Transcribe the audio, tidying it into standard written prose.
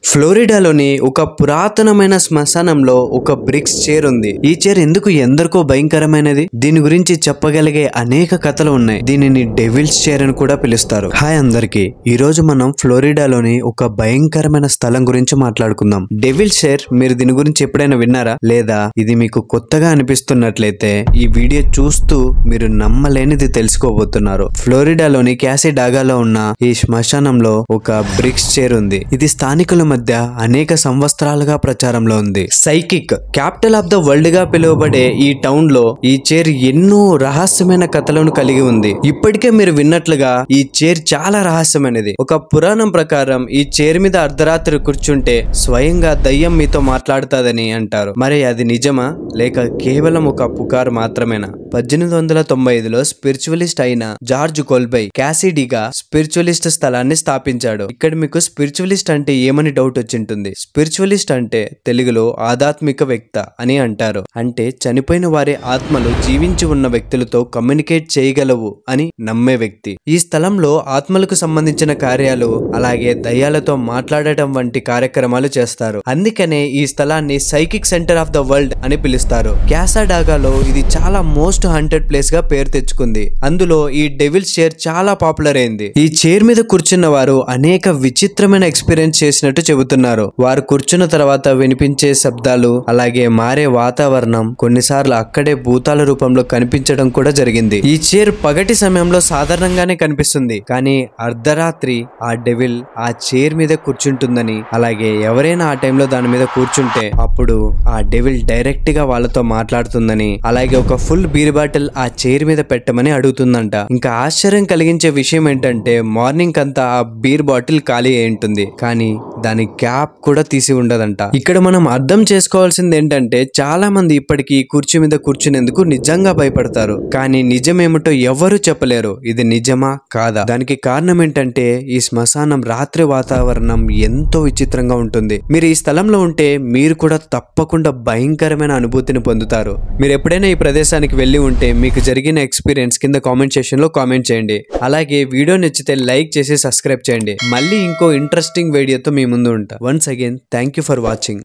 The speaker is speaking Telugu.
ఫ్లోరిడాలోని ఒక పురాతనమైన శ్మశానంలో ఒక బ్రిక్స్ చైర్ ఉంది. ఈ చైర్ ఎందుకు ఎందరికో భయంకరమైనది? దీని గురించి చెప్పగలిగే అనేక కథలు ఉన్నాయి. దీనిని డెవిల్స్ చైర్ అని కూడా పిలుస్తారు. హాయ్ అందరికి, ఈ రోజు మనం ఫ్లోరిడాలోని ఒక భయంకరమైన స్థలం గురించి మాట్లాడుకుందాం. డెవిల్స్ చైర్, మీరు దీని గురించి ఎప్పుడైనా విన్నారా? లేదా ఇది మీకు కొత్తగా అనిపిస్తున్నట్లయితే ఈ వీడియో చూస్తూ మీరు నమ్మలేనిది తెలుసుకోబోతున్నారు. ఫ్లోరిడాలోని క్యాసిడాగాలో ఉన్న ఈ శ్మశానంలో ఒక బ్రిక్స్ చైర్ ఉంది. ఇది స్థానికుల మధ్య అనేక సంవత్సరాలుగా ప్రచారంలో ఉంది. Psychic capital of the world గా పిలువబడే ఈ టౌన్ లో ఈ చైర్ ఎన్నో రహస్యమైన కథలను కలిగి ఉంది. ఇప్పటికే మీరు విన్నట్లుగా ఈ చైర్ చాలా రహస్యమైనది. ఒక పురాణం ప్రకారం ఈ చైర్ మీద అర్ధరాత్రి కూర్చుంటే స్వయంగా దయ్యం మీతో మాట్లాడుతాదని అంటారు. మరి అది నిజమా లేక కేవలం ఒక పుకారు మాత్రమేనా? 1895లో స్పిరిచువలిస్ట్ అయిన జార్జ్ కోల్బై క్యాసిడీగా స్పిరిచువలిస్ట్ స్థలాన్ని స్థాపించాడు. ఇక్కడ మీకు స్పిరిచువలిస్ట్ అంటే ఏమని డౌట్ వచ్చింటుంది. స్పిరిచువలిస్ట్ అంటే తెలుగులో ఆధ్యాత్మిక వ్యక్త అని అంటారు. అంటే చనిపోయిన వారి ఆత్మలు జీవించి ఉన్న వ్యక్తులతో కమ్యూనికేట్ చేయగలవు అని నమ్మే వ్యక్తి. ఈ స్థలంలో ఆత్మలకు సంబంధించిన కార్యాలు అలాగే దయ్యాలతో మాట్లాడటం వంటి కార్యక్రమాలు చేస్తారు. అందుకనే ఈ స్థలాన్ని psychic centre of the world అని పిలుస్తారు. క్యాసిడాగాలో ఇది చాలా మోస్ట్ హంటెడ్ ప్లేస్ గా పేరు తెచ్చుకుంది. అందులో ఈ డెవిల్స్ చైర్ చాలా పాపులర్ అయింది. ఈ చైర్ మీద కూర్చున్న వారు అనేక విచిత్రమైన ఎక్స్పీరియన్స్ చేసినట్టు చెబుతున్నారు. వారు కూర్చున్న తర్వాత వినిపించే శబ్దాలు అలాగే మారే వాతావరణం, కొన్నిసార్లు అక్కడే భూతాల రూపంలో కనిపించడం కూడా జరిగింది. ఈ చైర్ పగటి సమయంలో సాధారణంగానే కనిపిస్తుంది, కానీ అర్ధరాత్రి ఆ డెవిల్ ఆ చైర్ మీద కూర్చుంటుందని, అలాగే ఎవరైనా ఆ టైంలో దాని మీద కూర్చుంటే అప్పుడు ఆ డెవిల్ డైరెక్ట్ గా వాళ్ళతో మాట్లాడుతుందని, అలాగే ఒక ఫుల్ బీర్ బాటిల్ ఆ చైర్ మీద పెట్టమని అడుగుతుందంట. ఇంకా ఆశ్చర్యం కలిగించే విషయం ఏంటంటే మార్నింగ్ అంతా ఆ బీర్ బాటిల్ ఖాళీ అయి ఉంటుంది, కానీ దాని క్యాప్ కూడా తీసి ఉండదంట. ఇక్కడ మనం అర్థం చేసుకోవాల్సింది ఏంటంటే చాలా మంది ఇప్పటికీ కుర్చీ మీద కూర్చునేందుకు నిజంగా భయపడతారు, కానీ నిజమేమిటో ఎవరు చెప్పలేరు. ఇది నిజమా కాదా? దానికి కారణం ఏంటంటే ఈ శ్మశానం రాత్రి వాతావరణం ఎంతో విచిత్రంగా ఉంటుంది. మీరు ఈ స్థలంలో ఉంటే మీరు కూడా తప్పకుండా భయంకరమైన అనుభూతిని పొందుతారు. మీరు ఎప్పుడైనా ఈ ప్రదేశానికి వెళ్ళి ఉంటే మీకు జరిగిన ఎక్స్పీరియన్స్ కింద కామెంట్ సెక్షన్ లో కామెంట్ చేయండి. అలాగే వీడియో నచ్చితే లైక్ చేసి సబ్స్క్రైబ్ చేయండి. మళ్ళీ ఇంకో ఇంట్రెస్టింగ్ వీడియోతో మీ ముందు ఉంటా. Once again thank you for watching.